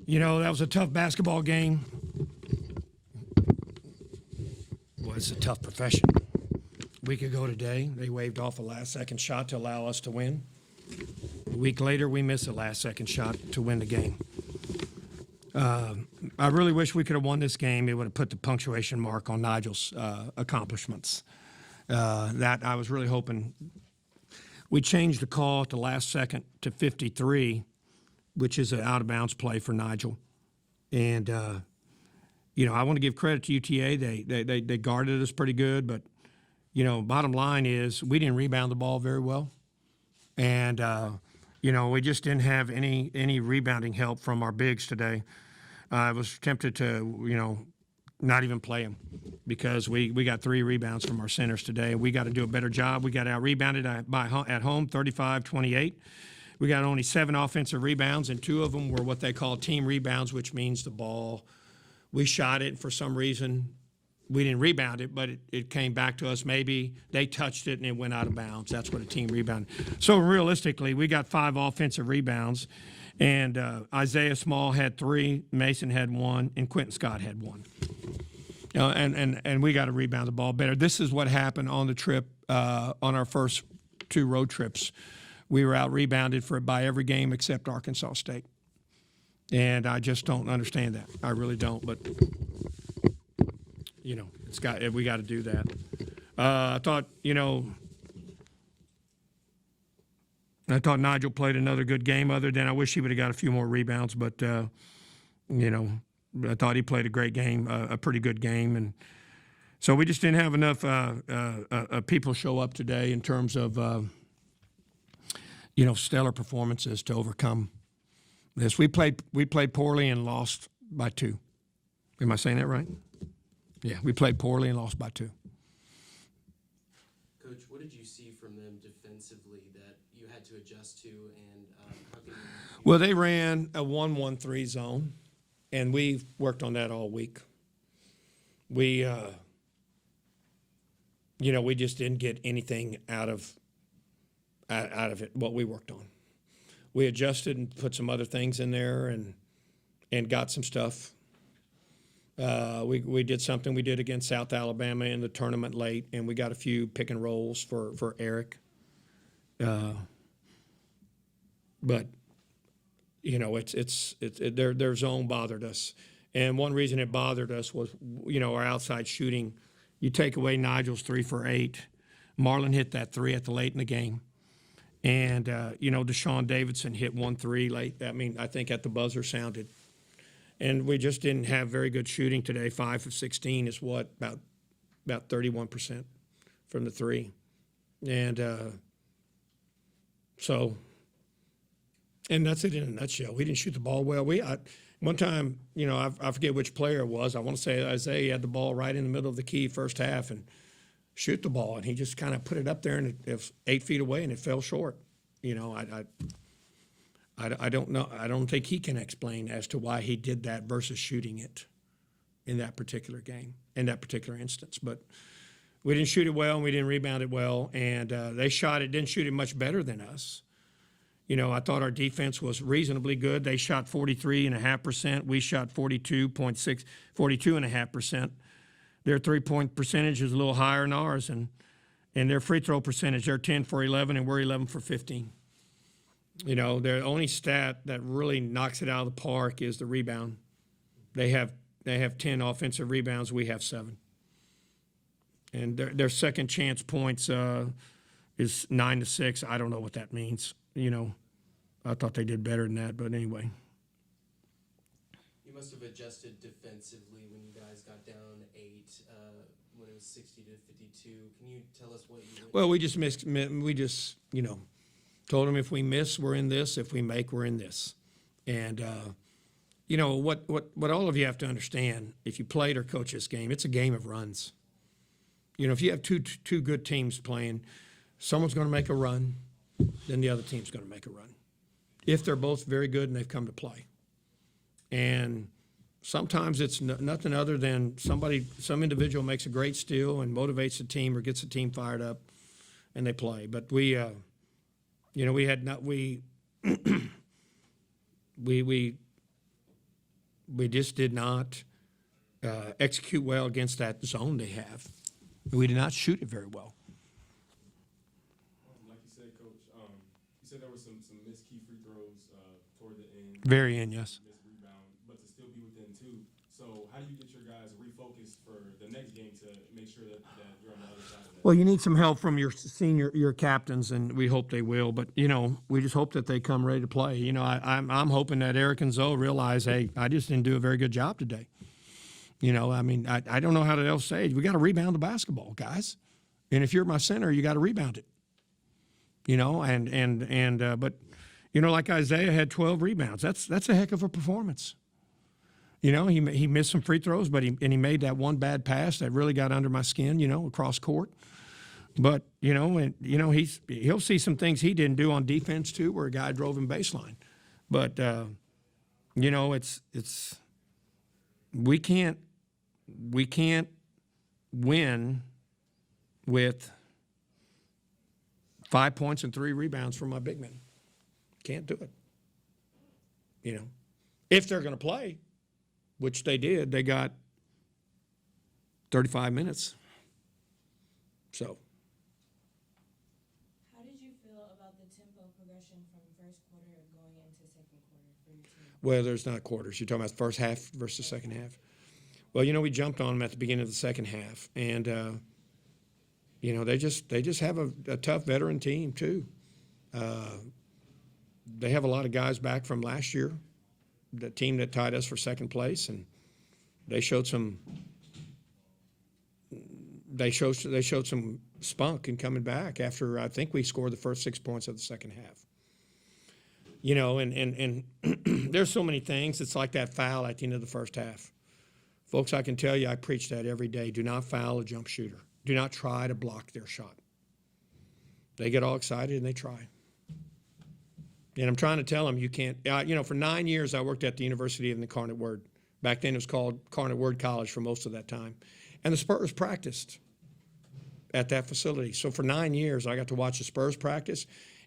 You know, that was a tough basketball game. Well, it's a tough profession. A week ago today, they waved off a last-second shot to allow us to win. A week later, we missed a last-second shot to win the game. I really wish we could have won this game. It would have put the punctuation mark on Nigel's accomplishments. That I was really hoping. We changed the call at the last second to 53, which is an out-of-bounds play for Nigel. And, you know, I want to give credit to UTA. They guarded us pretty good. But, you know, bottom line is we didn't rebound the ball very well. And, you know, we just didn't have any rebounding help from our bigs today. I was tempted to, you know, not even play them because we got 3 rebounds from our centers today. We got to do a better job. We got out-rebounded at home, 35-28. We got only 7 offensive rebounds, and 2 of them were what they call team rebounds, which means the ball, we shot it, and for some reason we didn't rebound it, but it came back to us. Maybe they touched it and it went out of bounds. That's what a team rebound. So realistically, we got 5 offensive rebounds, and Isaiah Small had 3, Mason had 1, and Quentin Scott had 1. And we got to rebound the ball better. This is what happened on the trip, on our first 2 road trips. We were out-rebounded by every game except Arkansas State. And I just don't understand that. I really don't. But, you know, we got to do that. I thought Nigel played another good game other than I wish he would have got a few more rebounds. But, you know, I thought he played a great game, a pretty good game. And so we just didn't have enough people show up today in terms of you know, stellar performances to overcome this. We played poorly and lost by 2. Am I saying that right? Yeah, we played poorly and lost by 2. Coach, what did you see from them defensively that you had to adjust to, and how can you? Well, they ran a 1-1-3 zone, and we worked on that all week. We, you know, we just didn't get anything out of it, what we worked on. We adjusted and put some other things in there and got some stuff. We did something we did against South Alabama in the tournament late, and we got a few pick and rolls for Eric. But, you know, their zone bothered us. And one reason it bothered us was, you know, our outside shooting. You take away Nigel's 3 for 8. Marlon hit that 3 at the late in the game. And, you know, Deshaun Davidson hit 1 3 late. I mean, I think at the buzzer sounded. And we just didn't have very good shooting today. 5 of 16 is what? About 31% from the 3. And so, and that's it in a nutshell. We didn't shoot the ball well. One time, you know, I forget which player it was. I want to say Isaiah had the ball right in the middle of the key first half and shoot the ball, and he just kind of put it up there, and it was 8 feet away, and it fell short. You know, I don't know. I don't think he can explain as to why he did that versus shooting it in that particular game, in that particular instance. But we didn't shoot it well, and we didn't rebound it well, and they didn't shoot it much better than us. You know, I thought our defense was reasonably good. They shot 43.5%. We shot 42.5%. Their three-point percentage is a little higher than ours, and their free throw percentage, they're 10 for 11, and we're 11 for 15. You know, their only stat that really knocks it out of the park is the rebound. They have 10 offensive rebounds. We have 7. And their second chance points is 9 to 6. I don't know what that means. You know, I thought they did better than that, but anyway. You must have adjusted defensively when you guys got down 8 when it was 60 to 52. Can you tell us what you did? Well, we just you know, told them if we miss, we're in this. If we make, we're in this. And you know what all of you have to understand, if you played or coach this game, it's a game of runs. You know, if you have two good teams playing, someone's going to make a run, then the other team's going to make a run. If they're both very good and they've come to play. And sometimes it's nothing other than some individual makes a great steal and motivates the team or gets the team fired up, and they play. But we we just did not execute well against that zone they have. We did not shoot it very well. Like you said, Coach, you said there were some missed key free throws toward the end. Very end, yes. Missed rebound, but to still be within two. So how do you get your guys refocused for the next game to make sure that you're on the other side of that? Well, you need some help from your captains, and we hope they will. But we just hope that they come ready to play. I'm hoping that Eric and Zoe realize, hey, I just didn't do a very good job today. I don't know how to else say it. We got to rebound the basketball, guys. And if you're my center, you got to rebound it. But like Isaiah had 12 rebounds. That's a heck of a performance. He missed some free throws, but he made that one bad pass that really got under my skin, across court. But, he'll see some things he didn't do on defense too, where a guy drove him baseline. But, it's we can't win with 5 points and 3 rebounds from my big men. Can't do it. If they're going to play, which they did, they got 35 minutes. So. How did you feel about the tempo progression from first quarter going into second quarter for your team? Well, there's not quarters. You're talking about first half versus second half. Well, we jumped on them at the beginning of the second half, and they just have a tough veteran team too. They have a lot of guys back from last year, the team that tied us for second place, and they showed some spunk in coming back after I think we scored the first 6 points of the second half. And there's so many things. It's like that foul at the end of the first half. Folks, I can tell you, I preach that every day. Do not foul a jump shooter. Do not try to block their shot. They get all excited and they try. And I'm trying to tell them you can't. For 9 years I worked at the University of the Incarnate Word. Back then it was called Incarnate Word College for most of that time. And the Spurs practiced at that facility. So for 9 years I got to watch the Spurs practice.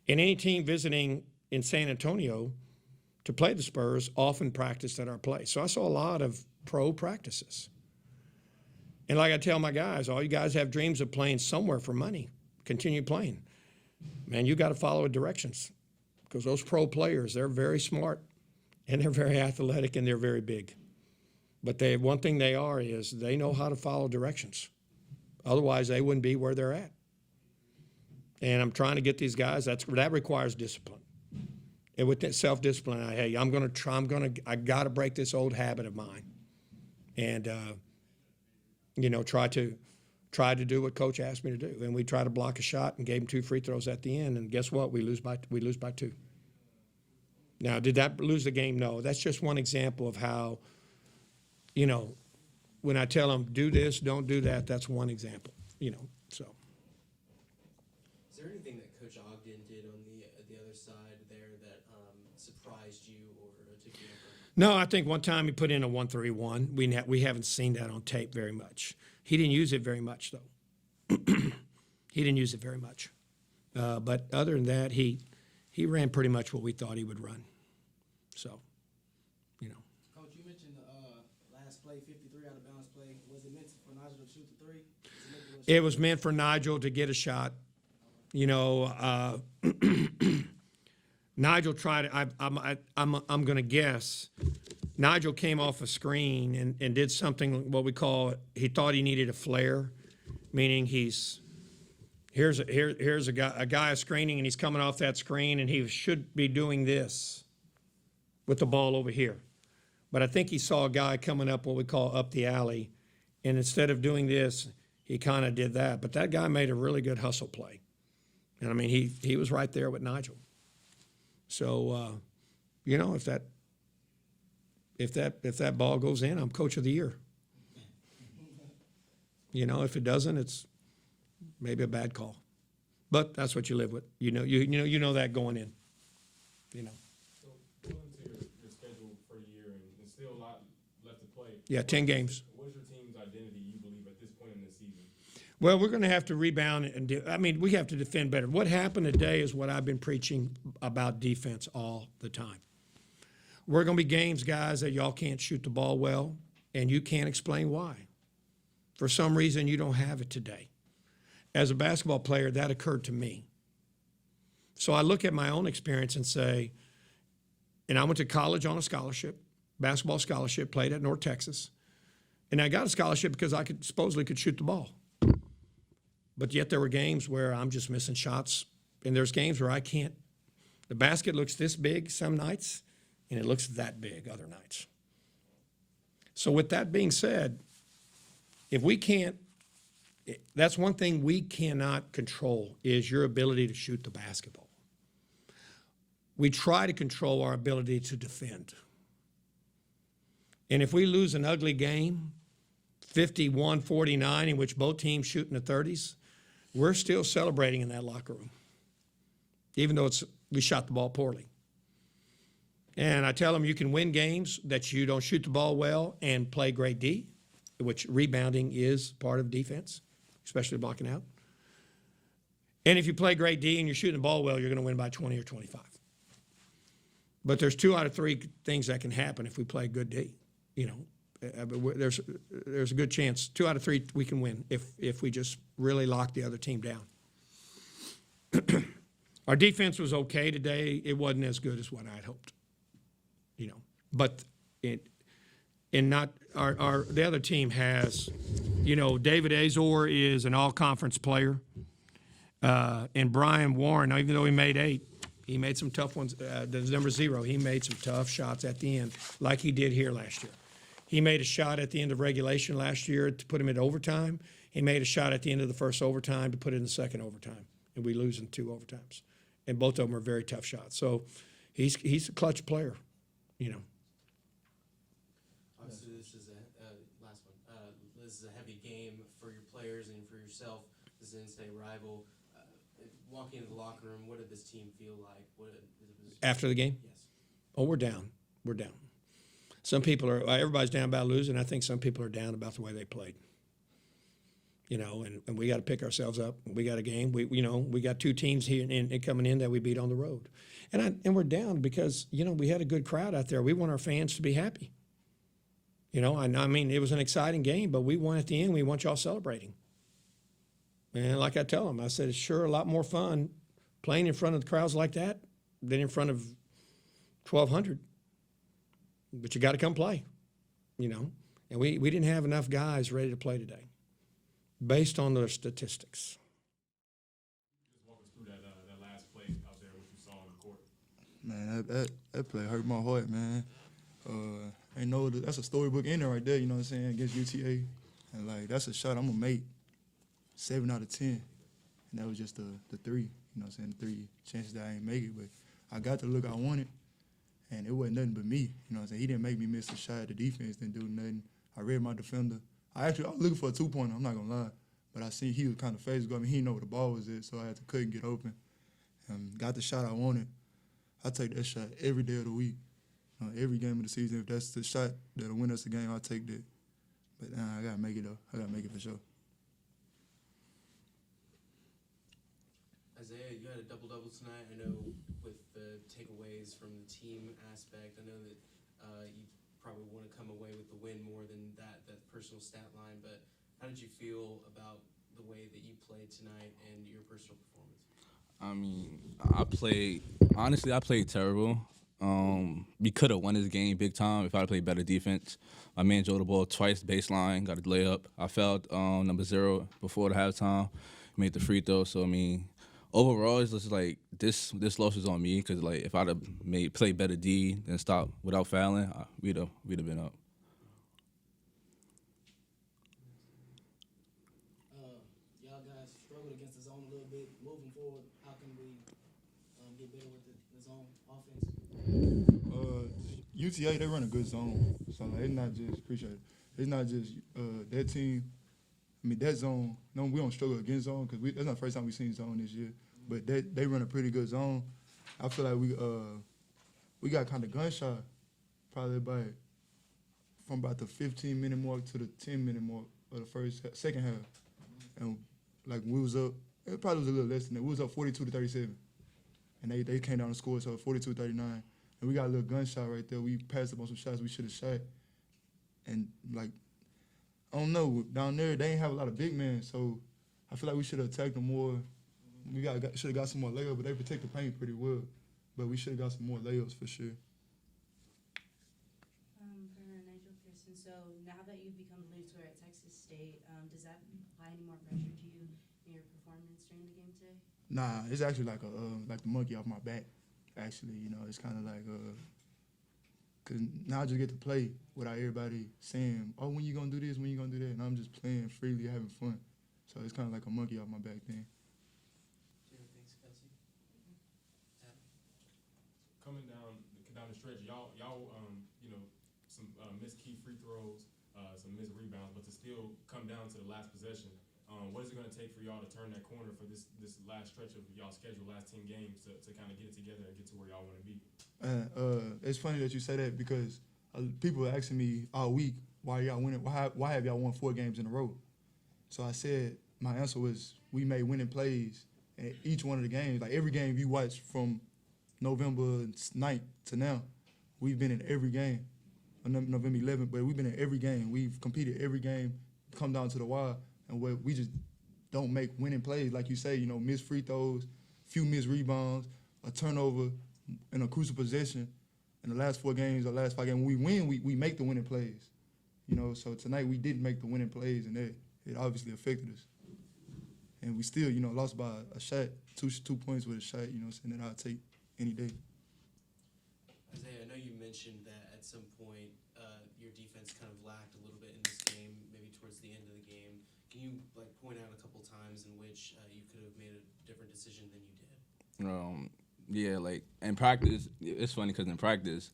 And any team visiting in San Antonio to play the Spurs often practiced at our place. So I saw a lot of pro practices. And like I tell my guys, all you guys have dreams of playing somewhere for money. Continue playing. Man, you got to follow directions. Because those pro players, they're very smart, and they're very athletic, and they're very big. But one thing they are is they know how to follow directions. Otherwise, they wouldn't be where they're at. And I'm trying to get these guys. That requires discipline. And with that self-discipline, I got to break this old habit of mine, and try to do what Coach asked me to do. And we tried to block a shot and gave him 2 free throws at the end. And guess what? We lose by 2. Now, did that lose the game? No. That's just one example of how, when I tell them do this, don't do that, that's one example, so. Is there anything that Coach Ogden did on the other side there that surprised you or took you off? No, I think one time he put in a 1-3-1. We haven't seen that on tape very much. He didn't use it very much, though. He didn't use it very much. But other than that, he ran pretty much what we thought he would run. So, Coach, you mentioned the last play, 53 out of bounds play. Was it meant for Nigel to shoot the 3? It was meant for Nigel to get a shot. Nigel tried. I'm going to guess. Nigel came off a screen and did something what we call. He thought he needed a flare, meaning here's a guy screening and he's coming off that screen and he should be doing this with the ball over here, but I think he saw a guy coming up what we call up the alley, and instead of doing this, he kind of did that. But that guy made a really good hustle play, and I mean he was right there with Nigel. So if that ball goes in, I'm Coach of the Year. If it doesn't, it's maybe a bad call. But that's what you live with. You know that going in. So going into your schedule for a year and still a lot left to play. Yeah, 10 games. What is your team's identity, you believe, at this point in the season? Well, we're going to have to rebound and we have to defend better. What happened today is what I've been preaching about defense all the time. We're going to be games, guys, that y'all can't shoot the ball well, and you can't explain why. For some reason, you don't have it today. As a basketball player, that occurred to me. So I look at my own experience and say, and I went to college on a scholarship, basketball scholarship, played at North Texas. And I got a scholarship because I supposedly could shoot the ball. But yet there were games where I'm just missing shots. And there's games where I can't. The basket looks this big some nights, and it looks that big other nights. So with that being said, if we can't, that's one thing we cannot control is your ability to shoot the basketball. We try to control our ability to defend. And if we lose an ugly game, 51-49, in which both teams shoot in the 30s, we're still celebrating in that locker room, even though we shot the ball poorly. And I tell them you can win games that you don't shoot the ball well and play great D, which rebounding is part of defense, especially blocking out. And if you play great D and you're shooting the ball well, you're going to win by 20 or 25. But there's 2 out of 3 things that can happen if we play good D. You know, there's a good chance 2 out of 3 we can win if we just really lock the other team down. Our defense was okay today. It wasn't as good as what I'd hoped. You know, but the other team has, you know, David Azor is an all-conference player, and Brian Warren, even though he made 8, he made some tough ones. The number 0, he made some tough shots at the end, like he did here last year. He made a shot at the end of regulation last year to put him in overtime. He made a shot at the end of the first overtime to put it in the second overtime, and we lose in 2 overtimes. And both of them are very tough shots. So he's a clutch player, you know. Obviously, this is a last one. This is a heavy game for your players and for yourself. This is an in-state rival. Walking into the locker room, what did this team feel like? After the game? Yes. Oh, we're down. We're down. Some people are, everybody's down about losing. I think some people are down about the way they played. You know, and we got to pick ourselves up. We got a game. We got 2 teams here and coming in that we beat on the road. And we're down because, you know, we had a good crowd out there. We want our fans to be happy. You know, I mean, it was an exciting game, but we won at the end. We want y'all celebrating. And like I tell them, I said, it's sure a lot more fun playing in front of the crowds like that than in front of 1,200. But you got to come play, you know. And we didn't have enough guys ready to play today based on the statistics. Just walk us through that last play out there, what you saw on the court. Man, that play hurt my heart, man. That's a storybook ending right there, you know what I'm saying, against UTA. And, like, that's a shot I'm going to make 7 out of 10. And that was just the 3, you know what I'm saying, 3 chances that I ain't make it. But I got the look I wanted, and it wasn't nothing but me, you know what I'm saying. He didn't make me miss a shot. The defense didn't do nothing. I read my defender. I was looking for a 2-pointer, I'm not going to lie. But I seen he was kind of phased. I mean, he didn't know where the ball was at, so I had to cut and get open. Got the shot I wanted. I take that shot every day of the week, every game of the season. If that's the shot that'll win us the game, I'll take that. But I got to make it, though. I got to make it for sure. Isaiah, you had a double-double tonight. I know with the takeaways from the team aspect, I know that you probably want to come away with the win more than that personal stat line, but how did you feel about the way that you played tonight and your personal performance? I mean, I played terrible. We could have won this game big time if I had played better defense. My man drove the ball twice baseline, got a layup. I fouled number 0 before the halftime, made the free throw. So, I mean, overall, it's just like this loss is on me because, like, if I'd have played better D and stopped without fouling, we'd have been up. Y'all guys struggled against the zone a little bit. Moving forward, how can we get better with the zone offense? UTA, they run a good zone. So, like, it's not just, appreciate it. It's not just that team. I mean, that zone, no, we don't struggle against zone because that's not the first time we've seen zone this year. But they run a pretty good zone. I feel like we got kind of gunshot probably from about the 15-minute mark to the 10-minute mark of the second half. And, like, we was up, it probably was a little less than that. We was up 42-37. And they came down and scored, so 42-39. and we got a little gunshot right there. We passed up on some shots we should have shot. And, like, I don't know, down there, they ain't have a lot of big men, so I feel like we should have attacked them more. We should have got some more layups, but they protect the paint pretty well. But we should have got some more layups for sure. For Nigel Pearson, so now that you've become the lead scorer at Texas State, does that apply any more pressure to you in your performance during the game today? Nah, it's actually like the monkey off my back. Actually, it's kind of like cause now I just get to play without everybody saying, "Oh, when you gonna do this? When you gonna do that?" And I'm just playing freely, having fun. So it's kind of like a monkey off my back thing. Thanks, Kelsey. Adam? Coming down the stretch, y'all some missed key free throws, some missed rebounds, but to still come down to the last possession. What is it going to take for y'all to turn that corner for this last stretch of y'all schedule, last 10 games, to kind of get it together and get to where y'all want to be? It's funny that you say that because people were asking me all week, why y'all winning? Why have y'all won 4 games in a row? So I said my answer was we made winning plays in each one of the games. Like every game you watch from November 9th to now, we've been in every game. November 11th, but we've been in every game. We've competed every game, come down to the wire, and we just don't make winning plays. Like you say, missed free throws, few missed rebounds, a turnover in a crucial possession. In the last 4 games or last 5 games, when we win, we make the winning plays. So tonight we didn't make the winning plays, and it obviously affected us. And we still, lost by a shot, 2 points with a shot, saying that I'll take any day. Isaiah, I know you mentioned that at some point your defense kind of lacked a little bit in this game, maybe towards the end of the game. Can you point out a couple times in which you could have made a different decision than you did? Yeah, like in practice, it's funny because in practice,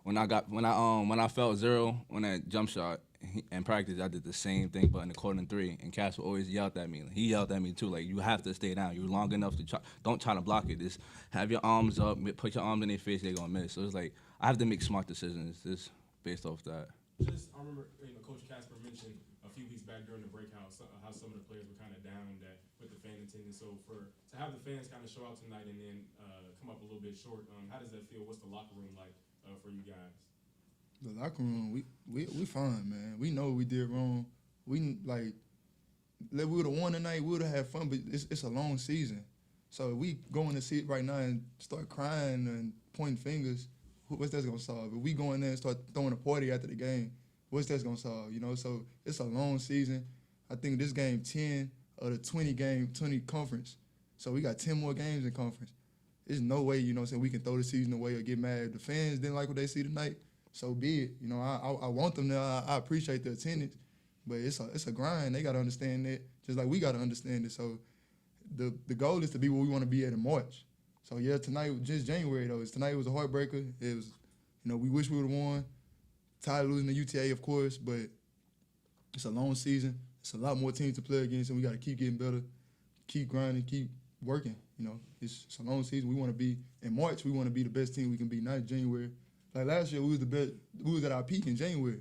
when I felt zero on that jump shot in practice, I did the same thing, but in the quarter 3, and Cass would always yell at me. He yelled at me too, like, you have to stay down. You're long enough to don't try to block it. Just have your arms up, put your arms in their face, they're gonna miss. So it's like I have to make smart decisions just based off that. I remember Coach Casper mentioned a few weeks back during the break how some of the players were kind of down with the fan attendance. So to have the fans kind of show out tonight and then come up a little bit short, how does that feel? What's the locker room like for you guys? The locker room, we fine, man. We know we did wrong. We would have won tonight, we would have had fun, but it's a long season. So if we go in the seat right now and start crying and pointing fingers, what's that gonna solve? If we go in there and start throwing a party after the game, what's that gonna solve? So it's a long season. I think this game 10 of the 20 conference. So we got 10 more games in conference. There's no way, we can throw the season away or get mad. If the fans didn't like what they see tonight, so be it. I want them there. I appreciate the attendance, but it's a grind. They got to understand that, just like we got to understand it. So the goal is to be where we want to be at in March. So yeah, tonight was just January though. Tonight was a heartbreaker. It was, we wish we would have won. Tired of losing the UTA, of course, but it's a long season. It's a lot more teams to play against, and we got to keep getting better, keep grinding, keep working. It's a long season. We want to be in March. We want to be the best team we can be. Not in January. Like last year, we was the best. We was at our peak in January,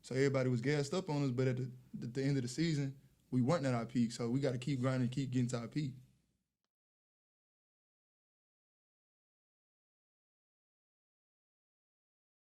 so everybody was gassed up on us. But at the end of the season, we weren't at our peak. So we got to keep grinding, keep getting to our peak.